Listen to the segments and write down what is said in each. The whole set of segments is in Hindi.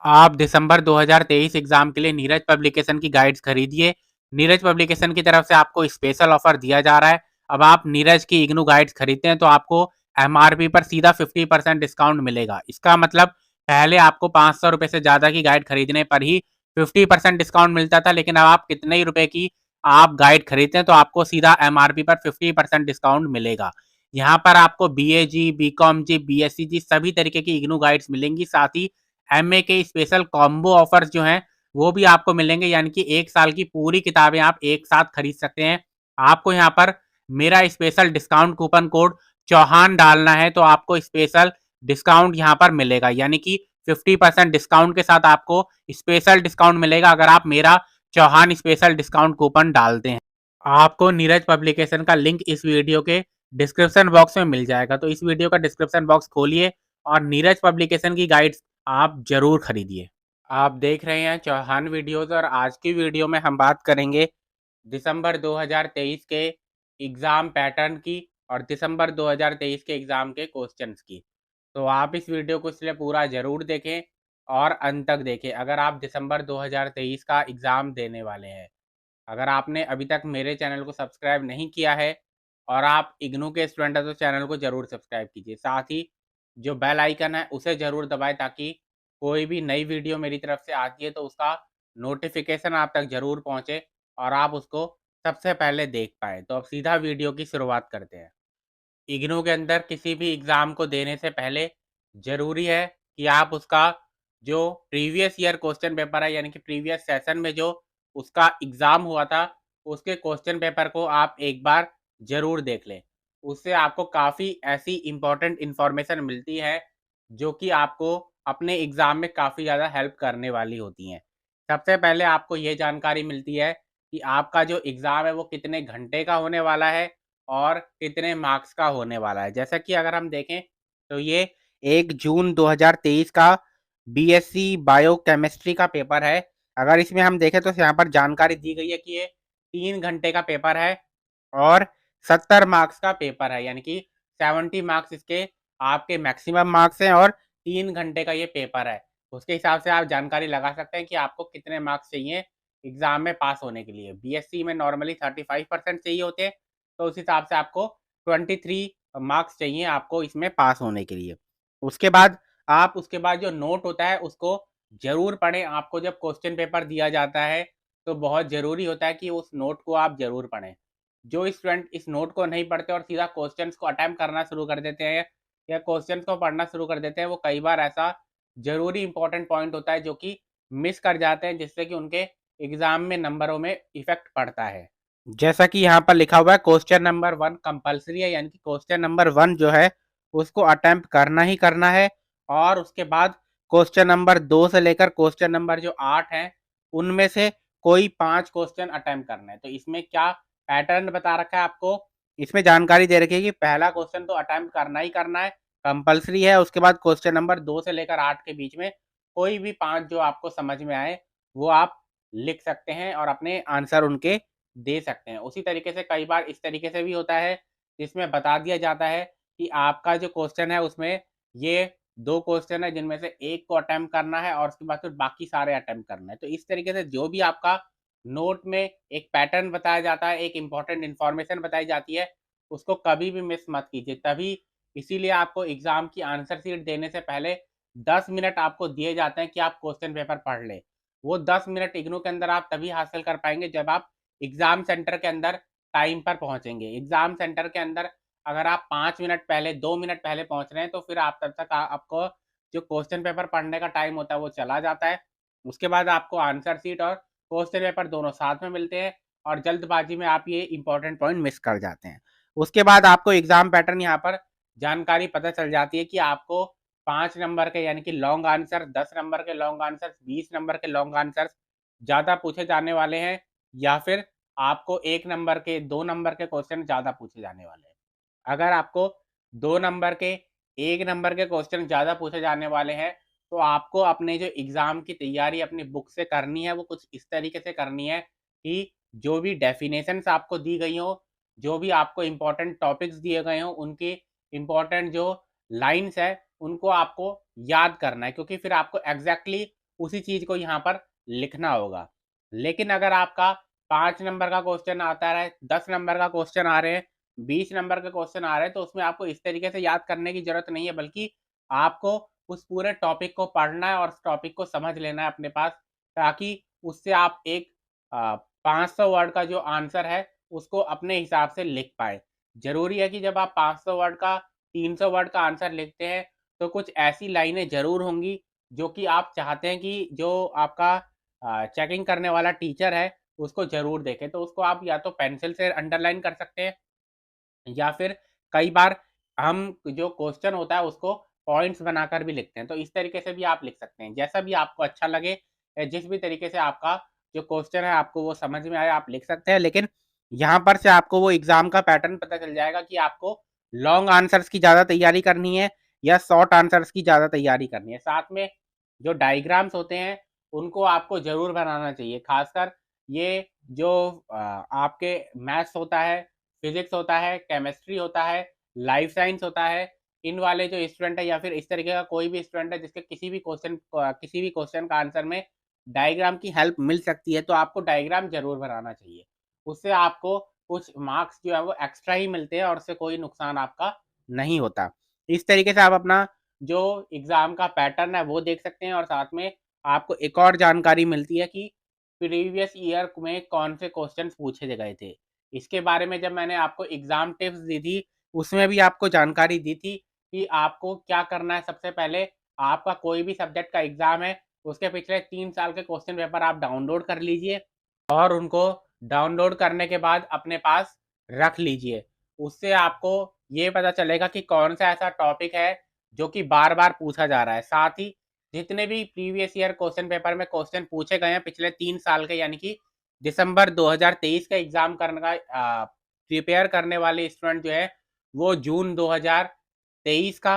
आप दिसंबर 2023 एग्जाम के लिए नीरज पब्लिकेशन की गाइड्स खरीदिए। नीरज पब्लिकेशन की तरफ से आपको स्पेशल ऑफर दिया जा रहा है। अब आप नीरज की इग्नू गाइड्स खरीदते हैं तो आपको एमआरपी पर सीधा 50% डिस्काउंट मिलेगा। इसका मतलब पहले आपको 500 रुपए से ज्यादा की गाइड खरीदने पर ही 50% डिस्काउंट मिलता था, लेकिन अब आप कितने ही रुपए की आप गाइड खरीदते हैं तो आपको सीधा एमआरपी पर 50% डिस्काउंट मिलेगा। यहाँ पर आपको बीए जी, बीकॉम जी, बीएससी जी सभी तरीके की इग्नू गाइड्स मिलेंगी। साथ ही एमए के स्पेशल कॉम्बो ऑफर्स जो हैं वो भी आपको मिलेंगे, यानी कि 1 साल की पूरी किताबें आप एक साथ खरीद सकते हैं। आपको यहाँ पर मेरा special discount coupon code Chauhan डालना है तो आपको स्पेशल डिस्काउंट यहाँ पर मिलेगा, यानी कि 50% डिस्काउंट के साथ आपको स्पेशल डिस्काउंट मिलेगा अगर आप मेरा चौहान स्पेशल डिस्काउंट कूपन डालते हैं। आपको नीरज पब्लिकेशन का लिंक इस वीडियो के डिस्क्रिप्शन बॉक्स में मिल जाएगा, तो इस वीडियो का डिस्क्रिप्शन बॉक्स खोलिए और नीरज पब्लिकेशन की गाइड्स आप जरूर खरीदिए। आप देख रहे हैं चौहान वीडियोस और आज की वीडियो में हम बात करेंगे दिसंबर 2023 के एग्ज़ाम पैटर्न की और दिसंबर 2023 के एग्ज़ाम के क्वेश्चंस की। तो आप इस वीडियो को इसलिए पूरा ज़रूर देखें और अंत तक देखें अगर आप दिसंबर 2023 का एग्ज़ाम देने वाले हैं। अगर आपने अभी तक मेरे चैनल को सब्सक्राइब नहीं किया है और आप इग्नू के स्टूडेंट हैं तो चैनल को ज़रूर सब्सक्राइब कीजिए। साथ ही जो बेल आइकन है उसे ज़रूर दबाएं ताकि कोई भी नई वीडियो मेरी तरफ से आती है तो उसका नोटिफिकेशन आप तक ज़रूर पहुंचे और आप उसको सबसे पहले देख पाएँ। तो अब सीधा वीडियो की शुरुआत करते हैं। इग्नू के अंदर किसी भी एग्ज़ाम को देने से पहले ज़रूरी है कि आप उसका जो प्रीवियस ईयर क्वेश्चन पेपर है, यानी कि प्रीवियस सेशन में जो उसका एग्ज़ाम हुआ था उसके क्वेश्चन पेपर को आप एक बार ज़रूर देख लें। उससे आपको काफ़ी ऐसी इम्पोर्टेंट इन्फॉर्मेशन मिलती है जो कि आपको अपने एग्ज़ाम में काफ़ी ज़्यादा हेल्प करने वाली होती हैं। सबसे पहले आपको ये जानकारी मिलती है कि आपका जो एग्ज़ाम है वो कितने घंटे का होने वाला है और कितने मार्क्स का होने वाला है। जैसा कि अगर हम देखें तो ये 1 जून 2023 का बीएससी बायोकेमिस्ट्री का पेपर है। अगर इसमें हम देखें तो यहाँ पर जानकारी दी गई है कि ये 3 घंटे का पेपर है और 70 मार्क्स का पेपर है, यानी कि 70 मार्क्स इसके आपके मैक्सिमम मार्क्स हैं और 3 घंटे का ये पेपर है। उसके हिसाब से आप जानकारी लगा सकते हैं कि आपको कितने मार्क्स चाहिए एग्ज़ाम में पास होने के लिए। बीएससी में नॉर्मली 35% चाहिए होते हैं, तो उस हिसाब से आपको 23 मार्क्स चाहिए आपको इसमें पास होने के लिए। उसके बाद जो नोट होता है उसको ज़रूर पढ़ें। आपको जब क्वेश्चन पेपर दिया जाता है तो बहुत ज़रूरी होता है कि उस नोट को आप ज़रूर पढ़ें। जो स्टूडेंट इस नोट को नहीं पढ़ते और सीधा क्वेश्चंस को अटेम्प्ट करना शुरू कर देते हैं या क्वेश्चंस को पढ़ना शुरू कर देते हैं, वो कई बार ऐसा ज़रूरी इंपॉर्टेंट पॉइंट होता है जो कि मिस कर जाते हैं, जिससे कि उनके एग्ज़ाम में नंबरों में इफ़ेक्ट पड़ता है। जैसा कि यहाँ पर लिखा हुआ है क्वेश्चन नंबर 1 कंपल्सरी है, यानी कि क्वेश्चन नंबर 1 जो है उसको अटेम्प्ट करना ही करना है और उसके बाद क्वेश्चन नंबर 2 से लेकर क्वेश्चन नंबर जो 8 हैं उनमें से कोई 5 क्वेश्चन अटेम्प्ट करना है। तो इसमें क्या पैटर्न बता रखा है आपको, इसमें जानकारी दे रखी है कि पहला क्वेश्चन तो अटेम्प्ट करना ही करना है, कंपल्सरी है। उसके बाद क्वेश्चन नंबर 2 से लेकर 8 के बीच में कोई भी 5 जो आपको समझ में आए वो आप लिख सकते हैं और अपने आंसर उनके दे सकते हैं। उसी तरीके से कई बार इस तरीके से भी होता है जिसमें बता दिया जाता है कि आपका जो क्वेश्चन है उसमें ये 2 क्वेश्चन है जिनमें से 1 को अटेम्प्ट करना है और उसके बाद फिर बाकी सारे अटेम्प्ट करना है। तो इस तरीके से जो भी आपका नोट में एक पैटर्न बताया जाता है, एक इम्पोर्टेंट इन्फॉर्मेशन बताई जाती है, उसको कभी भी मिस मत कीजिए। तभी इसीलिए आपको एग्ज़ाम की आंसर शीट देने से पहले 10 मिनट आपको दिए जाते हैं कि आप क्वेश्चन पेपर पढ़ लें। वो 10 मिनट इग्नू के अंदर आप तभी हासिल कर पाएँगे जब आप एग्ज़ाम सेंटर के अंदर टाइम पर पहुँचेंगे। एग्ज़ाम सेंटर के अंदर अगर आप 5 मिनट पहले, 2 मिनट पहले पहुँच रहे हैं तो फिर आप तब तक आपको जो क्वेश्चन पेपर पढ़ने का टाइम होता है वो चला जाता है। उसके बाद आपको आंसर शीट और क्वेश्चन पेपर दोनों साथ में मिलते हैं और जल्दबाजी में आप ये इंपॉर्टेंट पॉइंट मिस कर जाते हैं। उसके बाद आपको एग्ज़ाम पैटर्न यहाँ पर जानकारी पता चल जाती है कि आपको 5 नंबर के यानी कि लॉन्ग आंसर, 10 नंबर के लॉन्ग आंसर, 20 नंबर के लॉन्ग आंसर ज़्यादा पूछे जाने वाले हैं या फिर आपको 1 नंबर के, 2 नंबर के क्वेश्चन ज़्यादा पूछे जाने वाले हैं। अगर आपको 2 नंबर के, 1 नंबर के क्वेश्चन ज़्यादा पूछे जाने वाले हैं, तो आपको अपने जो एग्ज़ाम की तैयारी अपनी बुक से करनी है, वो कुछ इस तरीके से करनी है कि जो भी डेफिनेशंस आपको दी गई हों, जो भी आपको इम्पोर्टेंट टॉपिक्स दिए गए हों, उनकी इम्पोर्टेंट जो लाइन्स हैं, उनको आपको याद करना है, क्योंकि फिर आपको एग्ज़ैक्टली उसी चीज को यहाँ पर लिखना होगा। लेकिन अगर आपका 5 नंबर का क्वेश्चन आता है, 10 नंबर का क्वेश्चन आ रहे हैं, 20 नंबर का क्वेश्चन आ रहे हैं, तो उसमें आपको इस तरीके से याद करने की जरूरत नहीं है, बल्कि आपको उस पूरे टॉपिक को पढ़ना है और उस टॉपिक को समझ लेना है अपने पास, ताकि उससे आप एक 500 वर्ड का जो आंसर है उसको अपने हिसाब से लिख पाए। जरूरी है कि जब आप 500 वर्ड का 300 वर्ड का आंसर लिखते हैं तो कुछ ऐसी लाइनें जरूर होंगी जो कि आप चाहते हैं कि जो आपका चेकिंग करने वाला टीचर है उसको जरूर देखे, तो उसको आप या तो पेंसिल से अंडरलाइन कर सकते हैं, या फिर कई बार हम जो क्वेश्चन होता है उसको पॉइंट्स बनाकर भी लिखते हैं। तो इस तरीके से भी आप लिख सकते हैं, जैसा भी आपको अच्छा लगे, जिस भी तरीके से आपका जो क्वेश्चन है आपको वो समझ में आए आप लिख सकते हैं। लेकिन यहाँ पर से आपको वो एग्जाम का पैटर्न पता चल जाएगा कि आपको लॉन्ग आंसर्स की ज़्यादा तैयारी करनी है या शॉर्ट आंसर्स की ज़्यादा तैयारी करनी है। साथ में जो डायग्राम्स होते हैं उनको आपको ज़रूर बनाना चाहिए, खासकर ये जो आपके मैथ्स होता है, फिजिक्स होता है, केमिस्ट्री होता है, लाइफ साइंस होता है, इन वाले जो स्टूडेंट है या फिर इस तरीके का कोई भी स्टूडेंट है जिसके किसी भी क्वेश्चन का आंसर में डायग्राम की हेल्प मिल सकती है, तो आपको डायग्राम जरूर बनाना चाहिए। उससे आपको कुछ मार्क्स जो है वो एक्स्ट्रा ही मिलते हैं और उससे कोई नुकसान आपका नहीं होता। इस तरीके से आप अपना जो एग्जाम का पैटर्न है वो देख सकते हैं, और साथ में आपको एक और जानकारी मिलती है कि प्रीवियस ईयर में कौन से क्वेश्चन पूछे गए थे। इसके बारे में जब मैंने आपको एग्जाम टिप्स दी थी उसमें भी आपको जानकारी दी थी कि आपको क्या करना है। सबसे पहले आपका कोई भी सब्जेक्ट का एग्जाम है उसके पिछले 3 साल के क्वेश्चन पेपर आप डाउनलोड कर लीजिए, और उनको डाउनलोड करने के बाद अपने पास रख लीजिए। उससे आपको ये पता चलेगा कि कौन सा ऐसा टॉपिक है जो कि बार बार पूछा जा रहा है। साथ ही जितने भी प्रीवियस ईयर क्वेश्चन पेपर में क्वेश्चन पूछे गए हैं पिछले 3 साल के, यानी कि दिसंबर 2023 का एग्जाम करने का प्रिपेयर करने वाले स्टूडेंट जो है वो जून 2023 का,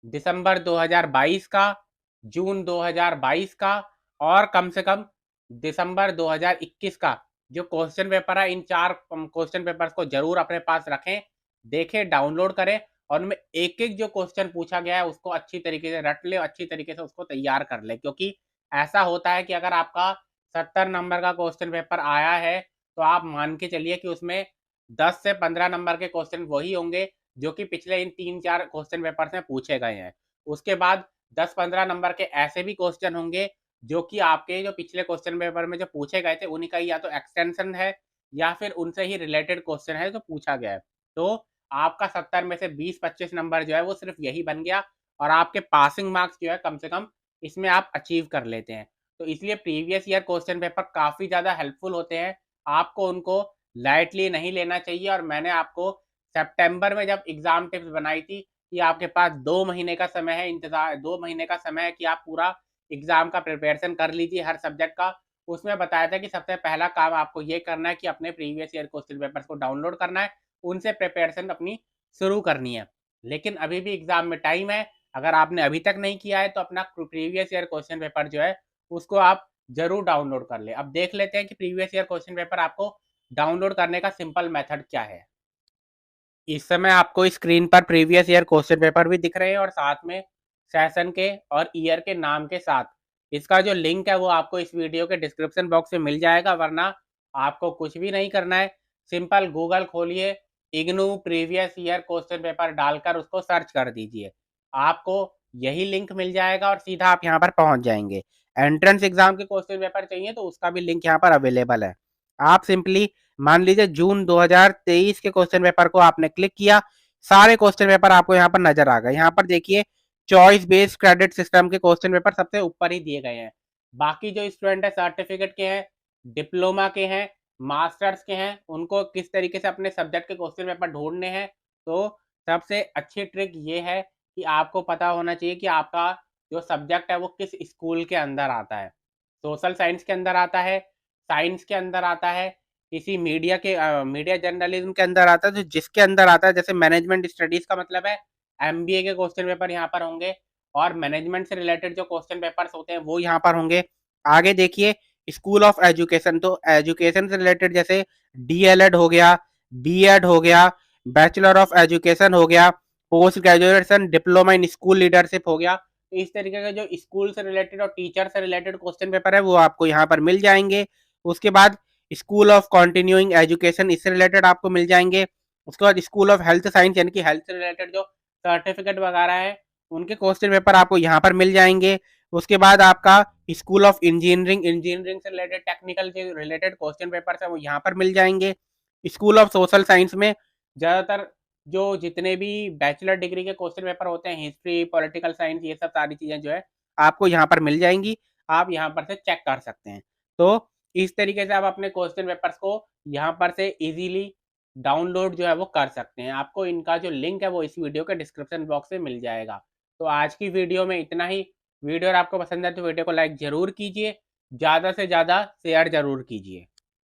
दिसंबर 2022 का, जून 2022 का, और कम से कम दिसंबर 2021 का जो क्वेश्चन पेपर है, इन 4 क्वेश्चन पेपर्स को जरूर अपने पास रखें, देखें, डाउनलोड करें, और उनमें एक-एक जो क्वेश्चन पूछा गया है उसको अच्छी तरीके से रट ले, अच्छी तरीके से उसको तैयार कर ले। क्योंकि ऐसा होता है कि अगर आपका 70 नंबर का क्वेश्चन पेपर आया है तो आप मान के चलिए कि उसमें 10 से 15 नंबर के क्वेश्चन वही होंगे जो कि पिछले इन 3-4 क्वेश्चन पेपर्स में पूछे गए हैं। उसके बाद 10-15 नंबर के ऐसे भी क्वेश्चन होंगे जो कि आपके जो पिछले क्वेश्चन पेपर में जो पूछे गए थे उन्हीं का या तो एक्सटेंशन है या फिर उनसे ही रिलेटेड क्वेश्चन है जो पूछा गया है। तो आपका 70 में से 20-25 नंबर जो है वो सिर्फ यही बन गया, और आपके पासिंग मार्क्स जो है कम से कम इसमें आप अचीव कर लेते हैं। तो इसलिए प्रीवियस ईयर क्वेश्चन पेपर काफ़ी ज़्यादा हेल्पफुल होते हैं, आपको उनको लाइटली नहीं लेना चाहिए। और मैंने आपको सितंबर में जब एग्जाम टिप्स बनाई थी कि आपके पास 2 महीने का समय है, इंतजार 2 महीने का समय है कि आप पूरा एग्जाम का प्रिपरेशन कर लीजिए हर सब्जेक्ट का। उसमें बताया था कि सबसे पहला काम आपको ये करना है कि अपने प्रीवियस ईयर क्वेश्चन पेपर्स को डाउनलोड करना है, उनसे प्रिपरेशन अपनी शुरू करनी है। लेकिन अभी भी एग्जाम में टाइम है, अगर आपने अभी तक नहीं किया है तो अपना प्रीवियस ईयर क्वेश्चन पेपर जो है उसको आप जरूर डाउनलोड कर ले। अब देख लेते हैं कि प्रीवियस ईयर क्वेश्चन पेपर आपको डाउनलोड करने का सिंपल मेथड क्या है। इस समय आपको स्क्रीन पर प्रीवियस ईयर क्वेश्चन पेपर भी दिख रहे हैं और साथ में सेशन के और ईयर के नाम के साथ इसका जो लिंक है वो आपको इस वीडियो के डिस्क्रिप्शन बॉक्स में मिल जाएगा। वरना आपको कुछ भी नहीं करना है, सिंपल गूगल खोलिए, IGNOU previous year question paper डालकर उसको सर्च कर दीजिए, आपको यही लिंक मिल जाएगा और सीधा आप यहाँ पर पहुंच जाएंगे। एंट्रेंस एग्जाम के क्वेश्चन पेपर चाहिए तो उसका भी लिंक यहाँ पर अवेलेबल है। आप सिंपली मान लीजिए जून 2023 के क्वेश्चन पेपर को आपने क्लिक किया, सारे क्वेश्चन पेपर आपको यहाँ पर नजर आ गए। यहाँ पर देखिए चॉइस बेस्ड क्रेडिट सिस्टम के क्वेश्चन पेपर सबसे ऊपर ही दिए गए हैं। बाकी जो स्टूडेंट है सर्टिफिकेट के हैं, डिप्लोमा के हैं, मास्टर्स के हैं, उनको किस तरीके से अपने सब्जेक्ट के क्वेश्चन पेपर ढूंढने हैं, तो सबसे अच्छी ट्रिक ये है कि आपको पता होना चाहिए कि आपका जो सब्जेक्ट है वो किस स्कूल के अंदर आता है। सोशल साइंस के अंदर आता है, साइंस के अंदर आता है, किसी मीडिया जर्नलिज्म के अंदर आता है, तो जिसके अंदर आता है, जैसे मैनेजमेंट स्टडीज का मतलब है एमबीए के क्वेश्चन पेपर यहाँ पर होंगे, और मैनेजमेंट से रिलेटेड जो क्वेश्चन पेपर्स होते हैं वो यहाँ पर होंगे। आगे देखिए स्कूल ऑफ एजुकेशन, तो एजुकेशन से रिलेटेड जैसे डीएलएड हो गया, बीएड हो गया, बैचलर ऑफ एजुकेशन हो गया, post graduation diploma in school leadership हो गया, तो इस तरीके का जो स्कूल से रिलेटेड और टीचर से रिलेटेड क्वेश्चन पेपर है वो आपको यहाँ पर मिल जाएंगे। उसके बाद स्कूल ऑफ कंटिन्यूइंग एजुकेशन, इससे रिलेटेड आपको मिल जाएंगे। उसके बाद स्कूल ऑफ हेल्थ साइंस यानी कि हेल्थ से रिलेटेड जो सर्टिफिकेट वगैरह है उनके क्वेश्चन पेपर आपको यहाँ पर मिल जाएंगे। उसके बाद आपका स्कूल ऑफ इंजीनियरिंग, इंजीनियरिंग से रिलेटेड टेक्निकल के रिलेटेड क्वेश्चन पेपर है वो यहाँ पर मिल जाएंगे। स्कूल ऑफ सोशल साइंस में ज़्यादातर जो जितने भी बैचलर डिग्री के क्वेश्चन पेपर होते हैं, हिस्ट्री, पॉलिटिकल साइंस, ये सब सारी चीज़ें जो है आपको यहाँ पर मिल जाएंगी। आप यहाँ पर से चेक कर सकते हैं। तो इस तरीके से आप अपने क्वेश्चन पेपर्स को यहाँ पर से इजीली डाउनलोड जो है वो कर सकते हैं। आपको इनका जो लिंक है वो इस वीडियो के डिस्क्रिप्शन बॉक्स में मिल जाएगा। तो आज की वीडियो में इतना ही। वीडियो अगर आपको पसंद है तो वीडियो को लाइक ज़रूर कीजिए, ज़्यादा से ज़्यादा शेयर ज़रूर कीजिए।